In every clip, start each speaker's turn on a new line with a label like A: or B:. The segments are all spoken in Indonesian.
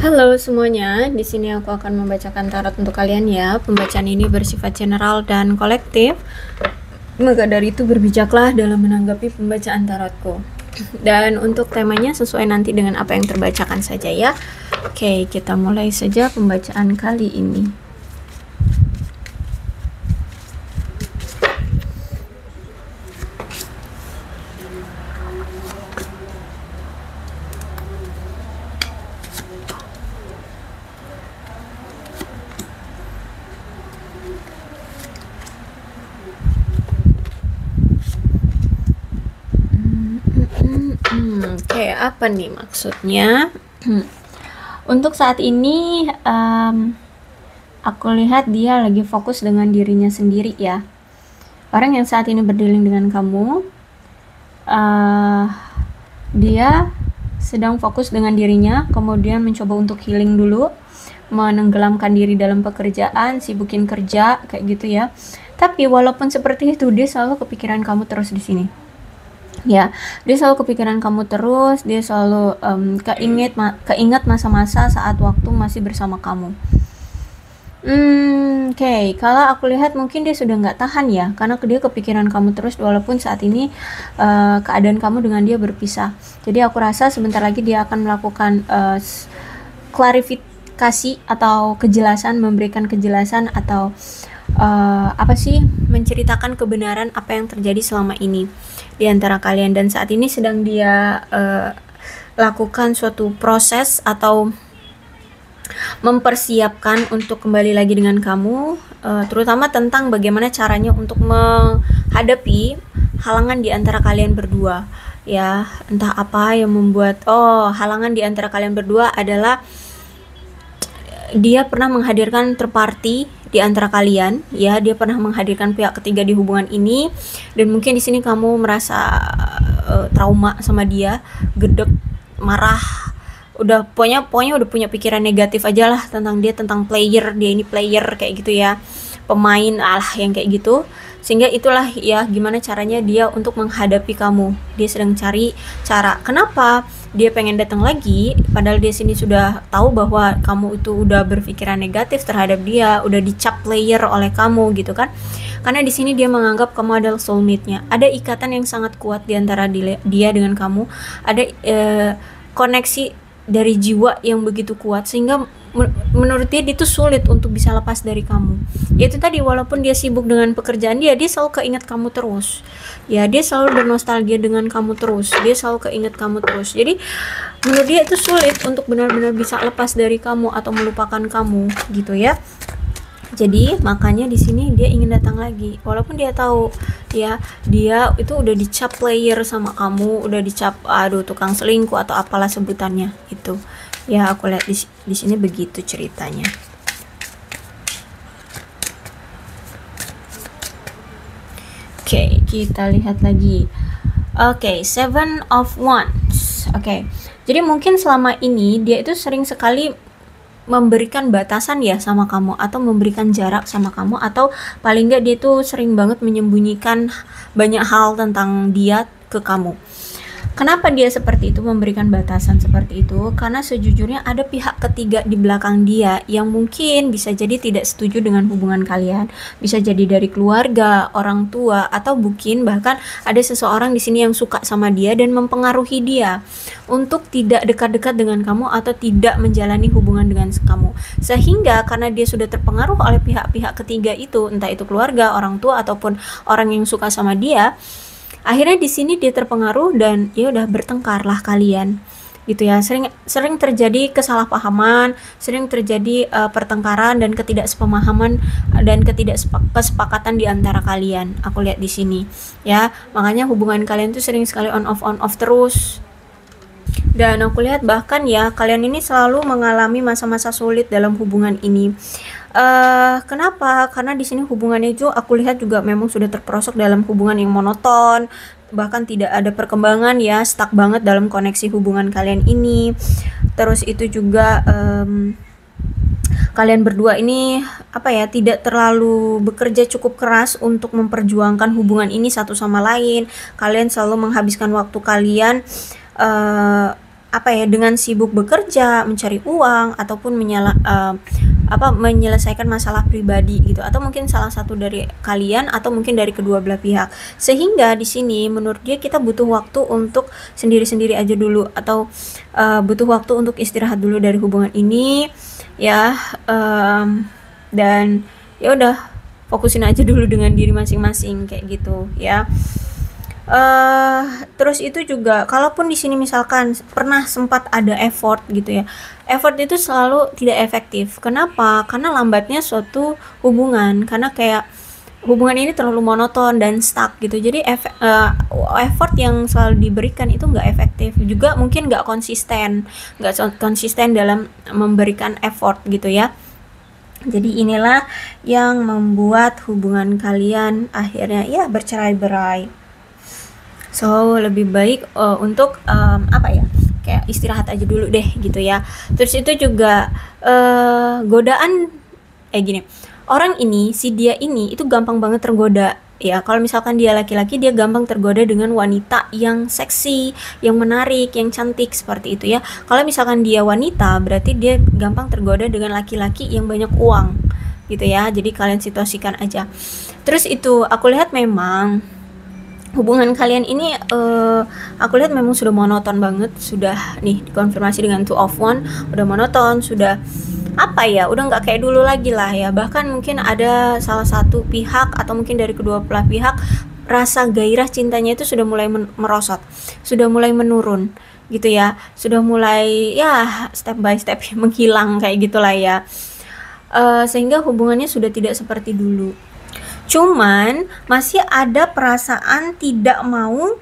A: Halo semuanya, di sini aku akan membacakan tarot untuk kalian ya. Pembacaan ini bersifat general dan kolektif. Maka dari itu berbijaklah dalam menanggapi pembacaan tarotku. Dan untuk temanya sesuai nanti dengan apa yang terbacakan saja ya. Oke, kita mulai saja pembacaan kali ini. Oke, apa nih maksudnya? Untuk saat ini, aku lihat dia lagi fokus dengan dirinya sendiri ya. Orang yang saat ini berdealing dengan kamu, dia sedang fokus dengan dirinya, kemudian mencoba untuk healing dulu, menenggelamkan diri dalam pekerjaan, sibukin kerja, kayak gitu ya. Tapi walaupun seperti itu, dia selalu kepikiran kamu terus di sini. Ya, dia selalu kepikiran kamu terus, dia selalu keinget masa-masa saat waktu masih bersama kamu. Oke. Kalau aku lihat mungkin dia sudah nggak tahan ya, karena dia kepikiran kamu terus walaupun saat ini keadaan kamu dengan dia berpisah. Jadi aku rasa sebentar lagi dia akan melakukan klarifikasi atau kejelasan, memberikan kejelasan atau menceritakan kebenaran apa yang terjadi selama ini di antara kalian. Dan saat ini sedang dia lakukan suatu proses atau mempersiapkan untuk kembali lagi dengan kamu, terutama tentang bagaimana caranya untuk menghadapi halangan di antara kalian berdua ya. Entah apa yang membuat halangan di antara kalian berdua adalah dia pernah menghadirkan third party di antara kalian ya, dia pernah menghadirkan pihak ketiga di hubungan ini, dan mungkin di sini kamu merasa trauma sama dia, gedek, marah, udah pokoknya udah punya pikiran negatif aja lah tentang dia, tentang player, dia ini player kayak gitu ya, pemain yang kayak gitu. Sehingga itulah ya gimana caranya dia untuk menghadapi kamu. Dia sedang cari cara. Kenapa dia pengen datang lagi padahal dia sini sudah tahu bahwa kamu itu udah berpikiran negatif terhadap dia, udah dicap player oleh kamu gitu kan. Karena di sini dia menganggap kamu adalah soulmate-nya. Ada ikatan yang sangat kuat di antara dia dengan kamu. Ada koneksi dari jiwa yang begitu kuat sehingga menurut dia itu sulit untuk bisa lepas dari kamu. Yaitu tadi, walaupun dia sibuk dengan pekerjaan dia selalu keinget kamu terus. Ya, dia selalu bernostalgia dengan kamu terus. Dia selalu keinget kamu terus. Jadi menurut dia itu sulit untuk benar-benar bisa lepas dari kamu atau melupakan kamu gitu ya. Jadi makanya di sini dia ingin datang lagi, walaupun dia tahu ya dia itu udah dicap player sama kamu, udah dicap tukang selingkuh atau apalah sebutannya itu. Ya aku lihat di sini begitu ceritanya. Oke, kita lihat lagi. Oke, Seven of Wands. Oke. Jadi mungkin selama ini dia itu sering sekali memberikan batasan ya sama kamu, atau memberikan jarak sama kamu, atau paling nggak dia tuh sering banget menyembunyikan banyak hal tentang dia ke kamu. Kenapa dia seperti itu, memberikan batasan seperti itu? Karena sejujurnya ada pihak ketiga di belakang dia yang mungkin bisa jadi tidak setuju dengan hubungan kalian. Bisa jadi dari keluarga, orang tua, atau mungkin bahkan ada seseorang di sini yang suka sama dia dan mempengaruhi dia untuk tidak dekat-dekat dengan kamu atau tidak menjalani hubungan dengan kamu. Sehingga karena dia sudah terpengaruh oleh pihak-pihak ketiga itu, entah itu keluarga, orang tua, ataupun orang yang suka sama dia, akhirnya di sini dia terpengaruh dan ya udah bertengkarlah kalian gitu ya. Sering terjadi kesalahpahaman, sering terjadi pertengkaran dan ketidaksepemahaman dan ketidaksepakatan di antara kalian. Aku lihat di sini ya, makanya hubungan kalian tuh sering sekali on off terus. Dan aku lihat bahkan ya kalian ini selalu mengalami masa-masa sulit dalam hubungan ini. Kenapa? Karena di sini hubungannya itu aku lihat juga memang sudah terperosok dalam hubungan yang monoton, bahkan tidak ada perkembangan ya, stuck banget dalam koneksi hubungan kalian ini. Terus itu juga kalian berdua ini tidak terlalu bekerja cukup keras untuk memperjuangkan hubungan ini satu sama lain. Kalian selalu menghabiskan waktu kalian apa ya, dengan sibuk bekerja, mencari uang ataupun menyelesaikan masalah pribadi gitu, atau mungkin salah satu dari kalian atau mungkin dari kedua belah pihak. Sehingga di sini menurut dia kita butuh waktu untuk sendiri-sendiri aja dulu, atau butuh waktu untuk istirahat dulu dari hubungan ini ya. Dan ya udah, fokusin aja dulu dengan diri masing-masing kayak gitu ya. Terus itu juga, kalaupun di sini misalkan pernah sempat ada effort gitu ya, effort itu selalu tidak efektif. Kenapa? Karena lambatnya suatu hubungan, karena kayak hubungan ini terlalu monoton dan stuck gitu. Jadi effort yang selalu diberikan itu nggak efektif, juga mungkin nggak konsisten dalam memberikan effort gitu ya. Jadi inilah yang membuat hubungan kalian akhirnya ya bercerai-berai. So lebih baik untuk kayak istirahat aja dulu deh gitu ya. Terus itu juga godaan gini, orang ini, si dia ini itu gampang banget tergoda ya. Kalau misalkan dia laki-laki, dia gampang tergoda dengan wanita yang seksi, yang menarik, yang cantik seperti itu ya. Kalau misalkan dia wanita, berarti dia gampang tergoda dengan laki-laki yang banyak uang gitu ya. Jadi kalian situasikan aja. Terus itu aku lihat memang hubungan kalian ini aku lihat memang sudah monoton banget, sudah nih dikonfirmasi dengan 2 of One, udah monoton, sudah udah nggak kayak dulu lagi lah ya. Bahkan mungkin ada salah satu pihak atau mungkin dari kedua belah pihak, rasa gairah cintanya itu sudah mulai merosot, sudah mulai menurun gitu ya, sudah mulai ya step by step menghilang kayak gitulah ya. Sehingga hubungannya sudah tidak seperti dulu. Cuman masih ada perasaan tidak mau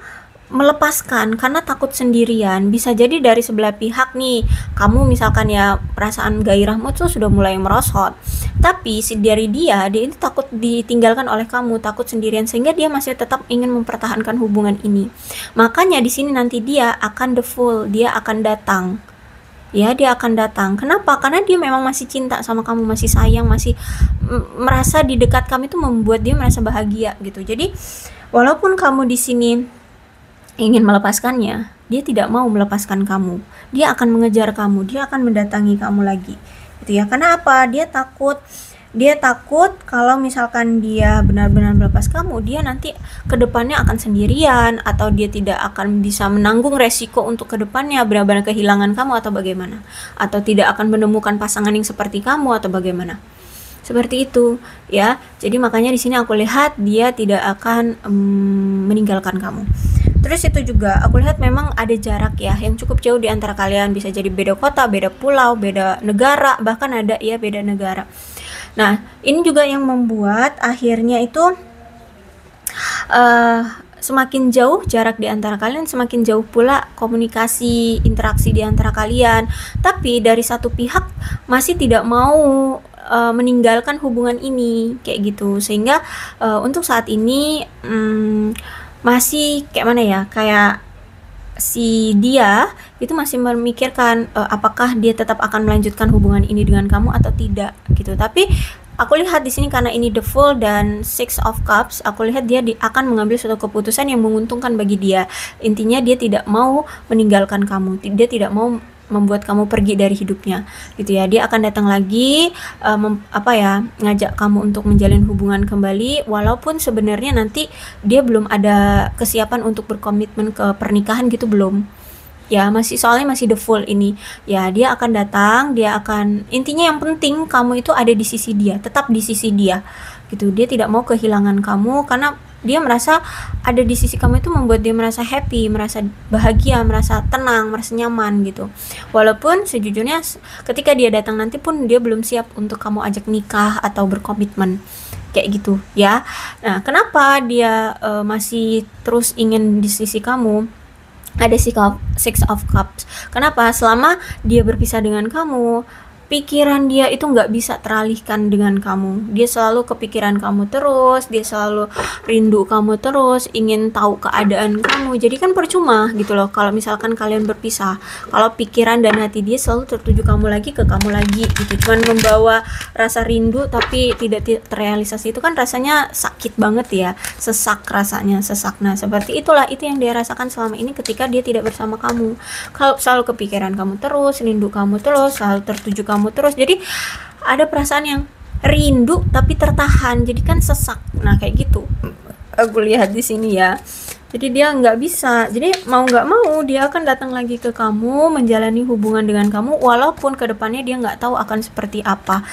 A: melepaskan karena takut sendirian. Bisa jadi dari sebelah pihak nih, kamu misalkan ya perasaan gairahmu tuh sudah mulai merosot, tapi dari dia itu takut ditinggalkan oleh kamu, takut sendirian, sehingga dia masih tetap ingin mempertahankan hubungan ini. Makanya di sini nanti dia akan the full, dia akan datang. Ya, dia akan datang. Kenapa? Karena dia memang masih cinta sama kamu, masih sayang, masih merasa di dekat kamu itu membuat dia merasa bahagia gitu. Jadi walaupun kamu di sini ingin melepaskannya, dia tidak mau melepaskan kamu. Dia akan mengejar kamu, dia akan mendatangi kamu lagi. Gitu ya. Karena apa? Dia takut kalau misalkan dia benar-benar melepas kamu, dia nanti kedepannya akan sendirian, atau dia tidak akan bisa menanggung resiko untuk kedepannya benar-benar kehilangan kamu atau bagaimana, atau tidak akan menemukan pasangan yang seperti kamu atau bagaimana. Seperti itu ya. Jadi makanya di sini aku lihat dia tidak akan meninggalkan kamu. Terus itu juga aku lihat memang ada jarak ya yang cukup jauh di antara kalian, bisa jadi beda kota, beda pulau, beda negara, bahkan ada ya beda negara. Nah, ini juga yang membuat akhirnya itu semakin jauh jarak di antara kalian, semakin jauh pula komunikasi, interaksi di antara kalian. Tapi dari satu pihak masih tidak mau meninggalkan hubungan ini kayak gitu. Sehingga untuk saat ini masih kayak mana ya, kayak si dia itu masih memikirkan apakah dia tetap akan melanjutkan hubungan ini dengan kamu atau tidak gitu. Tapi aku lihat di sini karena ini the Fool dan 6 of Cups, aku lihat dia akan mengambil suatu keputusan yang menguntungkan bagi dia. Intinya dia tidak mau meninggalkan kamu, dia tidak mau membuat kamu pergi dari hidupnya gitu ya. Dia akan datang lagi ngajak kamu untuk menjalin hubungan kembali, walaupun sebenarnya nanti dia belum ada kesiapan untuk berkomitmen ke pernikahan gitu, belum ya, soalnya masih the Fool ini ya. Dia akan datang, dia akan, intinya yang penting kamu itu ada di sisi dia, tetap di sisi dia gitu. Dia tidak mau kehilangan kamu karena dia merasa ada di sisi kamu itu membuat dia merasa happy, merasa bahagia, merasa tenang, merasa nyaman gitu. Walaupun sejujurnya ketika dia datang nanti pun dia belum siap untuk kamu ajak nikah atau berkomitmen kayak gitu ya. Nah, kenapa dia masih terus ingin di sisi kamu? Ada 6 of Cups. Kenapa? Selama dia berpisah dengan kamu, pikiran dia itu nggak bisa teralihkan dengan kamu. Dia selalu kepikiran kamu terus, dia selalu rindu kamu terus, ingin tahu keadaan kamu. Jadi kan percuma gitu loh kalau misalkan kalian berpisah. Kalau pikiran dan hati dia selalu tertuju ke kamu lagi gitu. Cuman membawa rasa rindu tapi tidak terrealisasi, itu kan rasanya sakit banget ya, sesak rasanya, sesak. Nah, seperti itulah itu yang dia rasakan selama ini ketika dia tidak bersama kamu. Kalau selalu kepikiran kamu terus, rindu kamu terus, selalu tertuju kamu terus, jadi ada perasaan yang rindu tapi tertahan, jadi kan sesak. Nah, kayak gitu aku lihat di sini ya. Jadi dia nggak bisa, jadi mau nggak mau dia akan datang lagi ke kamu, menjalani hubungan dengan kamu, walaupun kedepannya dia nggak tahu akan seperti apa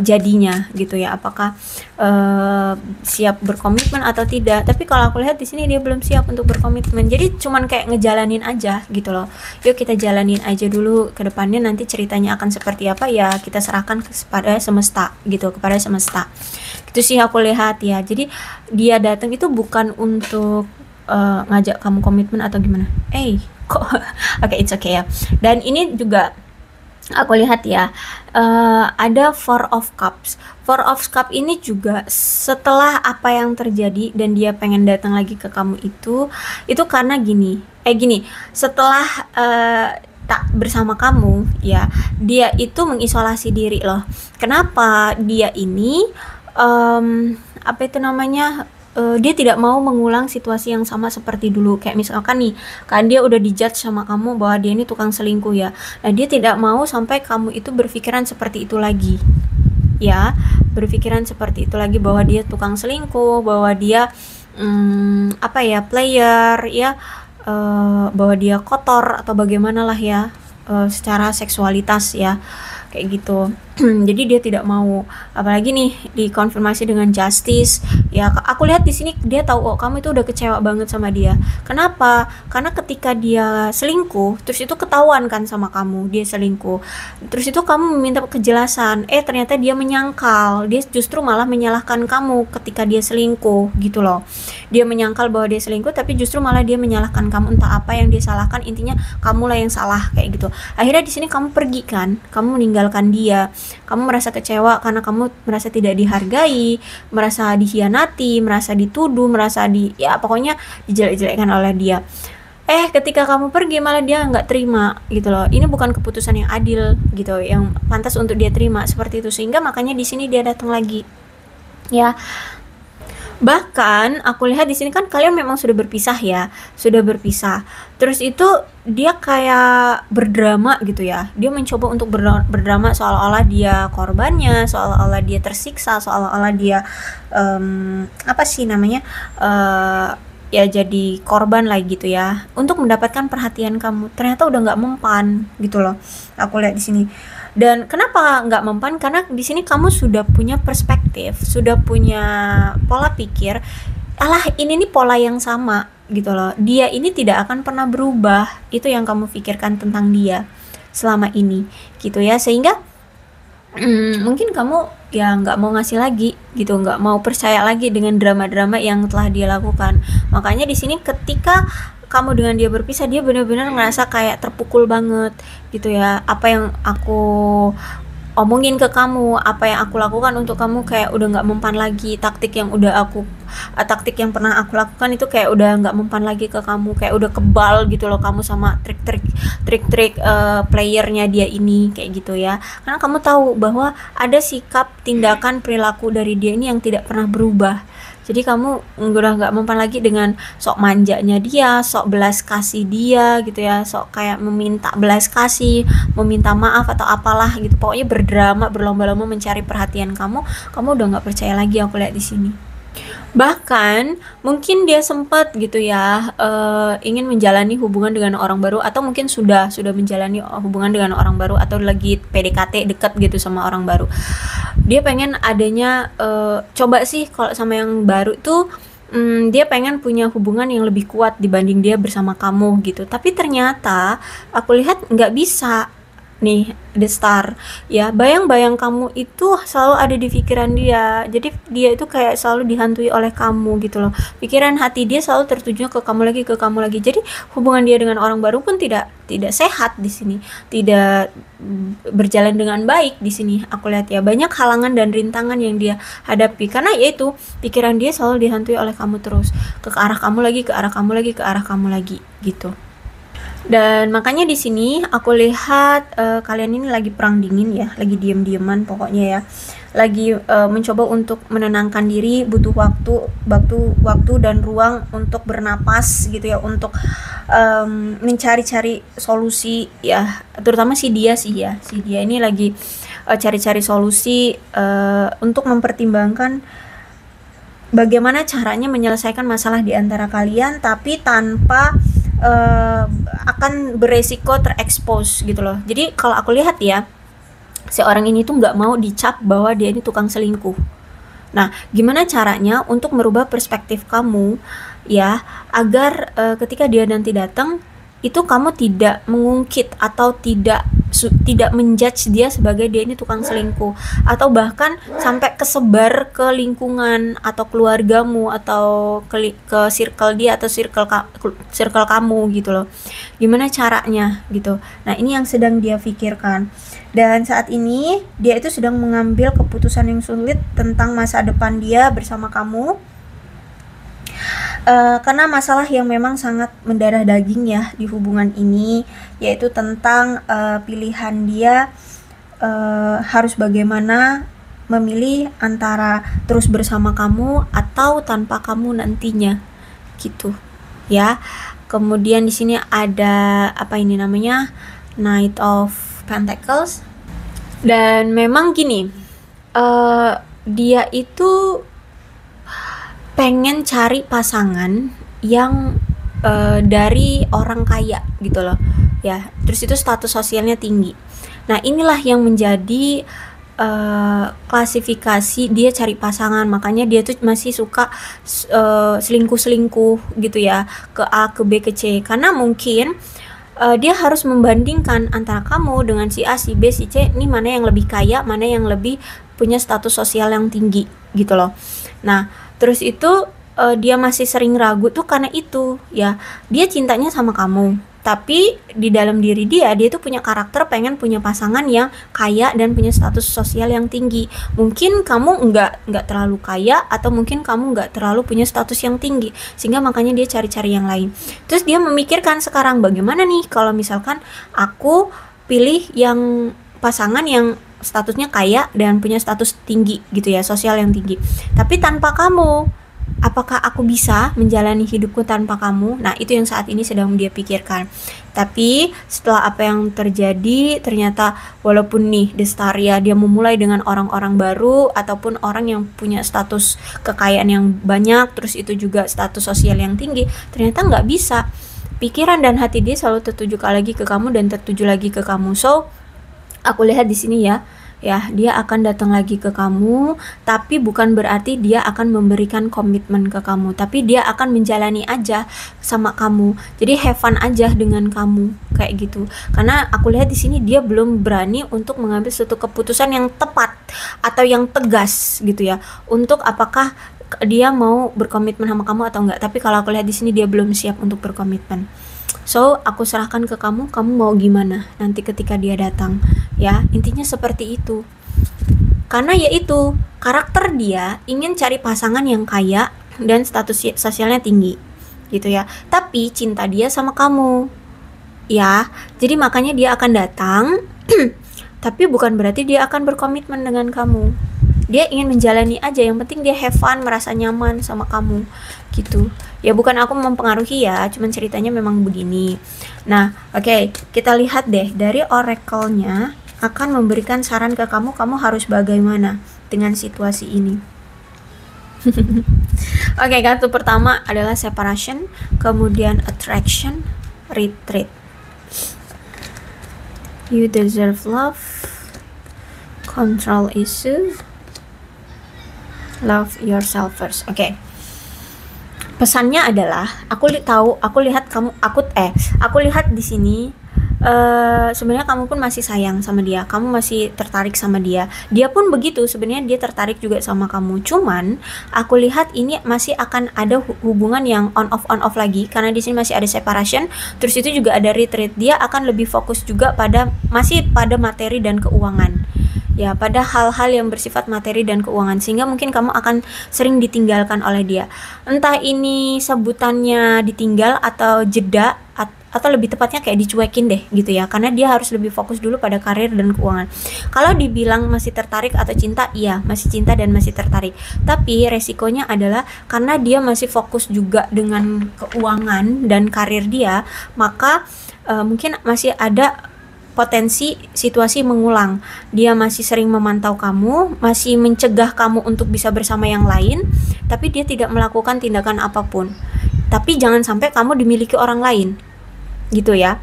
A: jadinya gitu ya, apakah siap berkomitmen atau tidak. Tapi kalau aku lihat di sini dia belum siap untuk berkomitmen, jadi cuman kayak ngejalanin aja gitu loh. Yuk kita jalanin aja dulu, kedepannya nanti ceritanya akan seperti apa ya kita serahkan kepada semesta gitu, kepada semesta. Itu sih aku lihat ya. Jadi dia datang itu bukan untuk ngajak kamu komitmen atau gimana. Kok oke, it's okay ya. Dan ini juga aku lihat ya, ada Four of Cups. Four of Cups ini juga setelah apa yang terjadi dan dia pengen datang lagi ke kamu itu karena gini, setelah tak bersama kamu ya, dia itu mengisolasi diri loh. Kenapa? Dia ini apa itu namanya, dia tidak mau mengulang situasi yang sama seperti dulu. Kayak misalkan nih, kan dia udah dijudge sama kamu bahwa dia ini tukang selingkuh ya. Nah, dia tidak mau sampai kamu itu berpikiran seperti itu lagi ya, berpikiran seperti itu lagi bahwa dia tukang selingkuh, bahwa dia apa ya, player ya, bahwa dia kotor atau bagaimana lah ya, secara seksualitas ya, kayak gitu. Jadi dia tidak mau, apalagi nih dikonfirmasi dengan justice ya. Aku lihat di sini dia tahu kamu itu udah kecewa banget sama dia. Kenapa? Karena ketika dia selingkuh terus itu ketahuan kan sama kamu dia selingkuh, terus itu kamu meminta kejelasan, ternyata dia menyangkal, dia justru malah menyalahkan kamu ketika dia selingkuh gitu loh. Dia menyangkal bahwa dia selingkuh tapi justru malah dia menyalahkan kamu, entah apa yang dia salahkan, intinya kamulah yang salah kayak gitu. Akhirnya di sini kamu pergi kan, kamu meninggalkan dia. Kamu merasa kecewa karena kamu merasa tidak dihargai, merasa dikhianati, merasa dituduh, merasa ya pokoknya dijelek-jelekkan oleh dia. Ketika kamu pergi malah dia nggak terima gitu loh. Ini bukan keputusan yang adil gitu, yang pantas untuk dia terima seperti itu. Sehingga makanya di sini dia datang lagi ya. Bahkan aku lihat di sini kan kalian memang sudah berpisah ya, sudah berpisah. Terus itu dia kayak berdrama gitu ya. Dia mencoba untuk berdrama seolah-olah dia korbannya, seolah-olah dia tersiksa, seolah-olah dia apa sih namanya? Ya jadi korban lah gitu ya, untuk mendapatkan perhatian kamu. Ternyata udah nggak mempan gitu loh. Aku lihat di sini. Dan kenapa nggak mempan? Karena di sini kamu sudah punya perspektif, sudah punya pola pikir. Alah, ini nih pola yang sama gitu loh. Dia ini tidak akan pernah berubah. Itu yang kamu pikirkan tentang dia selama ini gitu ya. Sehingga mungkin kamu ya nggak mau ngasih lagi gitu, nggak mau percaya lagi dengan drama-drama yang telah dia lakukan. Makanya di sini ketika kamu dengan dia berpisah, dia benar-benar ngerasa kayak terpukul banget gitu ya. Apa yang aku omongin ke kamu, apa yang aku lakukan untuk kamu kayak udah nggak mempan lagi. Taktik yang pernah aku lakukan itu kayak udah nggak mempan lagi ke kamu, kayak udah kebal gitu loh kamu sama trik-trik playernya dia ini kayak gitu ya. Karena kamu tahu bahwa ada sikap, tindakan, perilaku dari dia ini yang tidak pernah berubah. Jadi kamu udah nggak mempan lagi dengan sok manjanya dia, sok belas kasih dia gitu ya, sok kayak meminta belas kasih, meminta maaf atau apalah gitu. Pokoknya berdrama, berlomba-lomba mencari perhatian kamu udah nggak percaya lagi aku lihat di sini. Bahkan mungkin dia sempat gitu ya, ingin menjalani hubungan dengan orang baru, atau mungkin sudah menjalani hubungan dengan orang baru, atau lagi PDKT dekat gitu sama orang baru. Dia pengen adanya coba sih kalau sama yang baru itu dia pengen punya hubungan yang lebih kuat dibanding dia bersama kamu gitu. Tapi ternyata aku lihat nggak bisa nih the star ya, bayang-bayang kamu itu selalu ada di pikiran dia, jadi dia itu kayak selalu dihantui oleh kamu gitu loh, pikiran hati dia selalu tertuju ke kamu lagi, ke kamu lagi. Jadi hubungan dia dengan orang baru pun tidak sehat di sini, tidak berjalan dengan baik di sini. Aku lihat ya, banyak halangan dan rintangan yang dia hadapi karena yaitu pikiran dia selalu dihantui oleh kamu terus, ke arah kamu lagi, ke arah kamu lagi, ke arah kamu lagi gitu. Dan makanya di sini aku lihat kalian ini lagi perang dingin ya, lagi diem-dieman pokoknya ya, lagi mencoba untuk menenangkan diri, butuh waktu dan ruang untuk bernapas gitu ya, untuk mencari-cari solusi ya, terutama si dia ini lagi cari-cari solusi untuk mempertimbangkan bagaimana caranya menyelesaikan masalah di antara kalian tapi tanpa akan beresiko terekspos gitu loh. Jadi kalau aku lihat ya, si orang ini tuh nggak mau dicap bahwa dia ini tukang selingkuh. Nah, gimana caranya untuk merubah perspektif kamu ya, agar ketika dia nanti datang itu kamu tidak mengungkit atau tidak menjudge dia sebagai dia ini tukang selingkuh, atau bahkan sampai kesebar ke lingkungan atau keluargamu atau ke circle dia atau circle kamu gitu loh. Gimana caranya gitu. Nah, ini yang sedang dia pikirkan. Dan saat ini dia itu sedang mengambil keputusan yang sulit tentang masa depan dia bersama kamu. Karena masalah yang memang sangat mendarah daging ya di hubungan ini, yaitu tentang pilihan dia harus bagaimana memilih antara terus bersama kamu atau tanpa kamu nantinya gitu ya. Kemudian di sini ada apa ini namanya, Knight of Pentacles. Dan memang gini, dia itu pengen cari pasangan yang dari orang kaya gitu loh ya, terus itu status sosialnya tinggi. Nah, inilah yang menjadi klasifikasi dia cari pasangan, makanya dia tuh masih suka selingkuh gitu ya, ke A, ke B, ke C, karena mungkin dia harus membandingkan antara kamu dengan si A, si B, si C, ini mana yang lebih kaya, mana yang lebih punya status sosial yang tinggi gitu loh. Nah, terus itu dia masih sering ragu tuh karena itu ya, dia cintanya sama kamu, tapi di dalam diri dia tuh punya karakter pengen punya pasangan yang kaya dan punya status sosial yang tinggi. Mungkin kamu nggak terlalu kaya, atau mungkin kamu nggak terlalu punya status yang tinggi, sehingga makanya dia cari-cari yang lain. Terus dia memikirkan sekarang, bagaimana nih kalau misalkan aku pilih yang pasangan yang statusnya kaya dan punya status tinggi gitu ya, sosial yang tinggi, tapi tanpa kamu, apakah aku bisa menjalani hidupku tanpa kamu? Nah, itu yang saat ini sedang dia pikirkan. Tapi setelah apa yang terjadi, ternyata walaupun nih The Star ya, dia memulai dengan orang-orang baru ataupun orang yang punya status kekayaan yang banyak, terus itu juga status sosial yang tinggi, ternyata nggak bisa. Pikiran dan hati dia selalu tertuju lagi ke kamu dan tertuju lagi ke kamu. So aku lihat di sini ya, dia akan datang lagi ke kamu, tapi bukan berarti dia akan memberikan komitmen ke kamu, tapi dia akan menjalani aja sama kamu. Jadi have fun aja dengan kamu kayak gitu. Karena aku lihat di sini dia belum berani untuk mengambil suatu keputusan yang tepat atau yang tegas gitu ya, untuk apakah dia mau berkomitmen sama kamu atau enggak. Tapi kalau aku lihat di sini dia belum siap untuk berkomitmen. So, aku serahkan ke kamu mau gimana nanti ketika dia datang ya, intinya seperti itu. Karena yaitu karakter dia ingin cari pasangan yang kaya dan status sosialnya tinggi gitu ya, tapi cinta dia sama kamu ya, jadi makanya dia akan datang tapi bukan berarti dia akan berkomitmen dengan kamu. Dia ingin menjalani aja, yang penting dia have fun, merasa nyaman sama kamu gitu ya. Bukan aku mempengaruhi ya, cuman ceritanya memang begini. Nah, oke, kita lihat deh dari oracle-nya akan memberikan saran ke kamu harus bagaimana dengan situasi ini. Oke, kartu pertama adalah separation, kemudian attraction, retreat. You deserve love, control issues, love yourself first. Oke. Pesannya adalah aku lihat di sini sebenarnya kamu pun masih sayang sama dia, kamu masih tertarik sama dia, dia pun begitu, sebenarnya dia tertarik juga sama kamu. Cuman aku lihat ini masih akan ada hubungan yang on off lagi, karena di sini masih ada separation, terus itu juga ada retreat. Dia akan lebih fokus juga masih pada materi dan keuangan, ya, pada hal-hal yang bersifat materi dan keuangan, sehingga mungkin kamu akan sering ditinggalkan oleh dia. Entah ini sebutannya ditinggal atau jeda, atau lebih tepatnya kayak dicuekin deh gitu ya, karena dia harus lebih fokus dulu pada karir dan keuangan. Kalau dibilang masih tertarik atau cinta, iya masih cinta dan masih tertarik, tapi resikonya adalah karena dia masih fokus juga dengan keuangan dan karir dia, maka mungkin masih ada potensi situasi mengulang. Dia masih sering memantau kamu, masih mencegah kamu untuk bisa bersama yang lain, tapi dia tidak melakukan tindakan apapun. Tapi jangan sampai kamu dimiliki orang lain, gitu ya.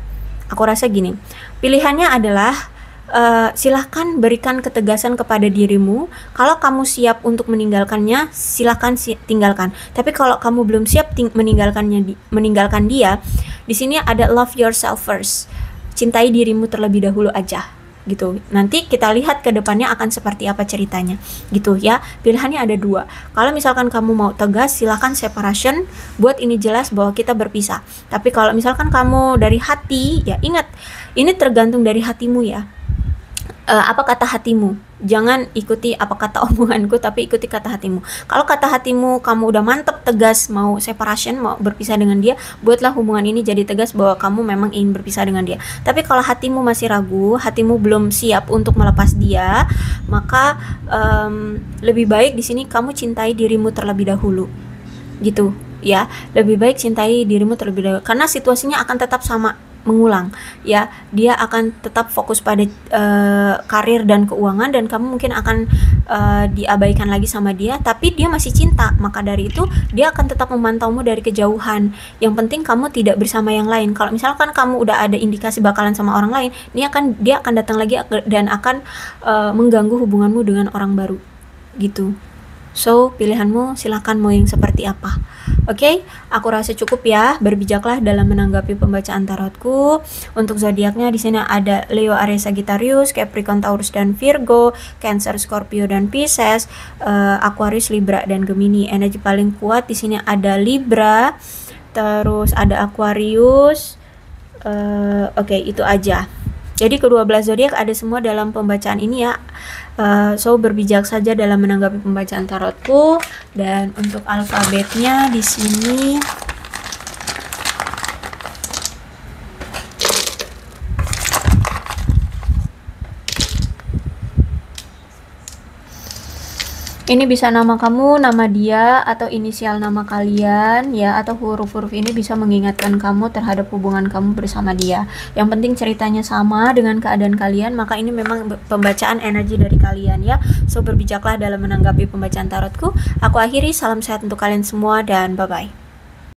A: Aku rasa gini, pilihannya adalah silahkan berikan ketegasan kepada dirimu. Kalau kamu siap untuk meninggalkannya, silahkan tinggalkan. Tapi kalau kamu belum siap meninggalkan dia, di sini ada love yourself first. Cintai dirimu terlebih dahulu aja, gitu. Nanti kita lihat ke depannya akan seperti apa ceritanya, gitu ya. Pilihannya ada dua. Kalau misalkan kamu mau tegas, silahkan separation, buat ini jelas bahwa kita berpisah. Tapi kalau misalkan kamu dari hati, ya ingat, ini tergantung dari hatimu ya. Apa kata hatimu? Jangan ikuti apa kata omonganku, tapi ikuti kata hatimu. Kalau kata hatimu kamu udah mantep tegas mau separation, mau berpisah dengan dia, buatlah hubungan ini jadi tegas bahwa kamu memang ingin berpisah dengan dia. Tapi kalau hatimu masih ragu, hatimu belum siap untuk melepas dia, maka lebih baik di sini kamu cintai dirimu terlebih dahulu, gitu ya. Lebih baik cintai dirimu terlebih dahulu, karena situasinya akan tetap sama mengulang ya. Dia akan tetap fokus pada karir dan keuangan, dan kamu mungkin akan diabaikan lagi sama dia, tapi dia masih cinta. Maka dari itu dia akan tetap memantaumu dari kejauhan. Yang penting kamu tidak bersama yang lain. Kalau misalkan kamu udah ada indikasi bakalan sama orang lain, dia akan datang lagi dan akan mengganggu hubunganmu dengan orang baru, gitu. So, pilihanmu, silahkan mau yang seperti apa. Oke, aku rasa cukup ya. Berbijaklah dalam menanggapi pembacaan tarotku. Untuk zodiaknya di sini ada Leo, Aries, Sagittarius, Capricorn, Taurus dan Virgo, Cancer, Scorpio dan Pisces, Aquarius, Libra dan Gemini. Energi paling kuat di sini ada Libra, terus ada Aquarius. Oke, itu aja. Jadi ke-12 zodiak ada semua dalam pembacaan ini ya. So berbijak saja dalam menanggapi pembacaan tarotku. Dan untuk alfabetnya di sini ini bisa nama kamu, nama dia, atau inisial nama kalian ya, atau huruf-huruf ini bisa mengingatkan kamu terhadap hubungan kamu bersama dia. Yang penting ceritanya sama dengan keadaan kalian, maka ini memang pembacaan energi dari kalian ya. So berbijaklah dalam menanggapi pembacaan tarotku. Aku akhiri, salam sehat untuk kalian semua dan bye-bye.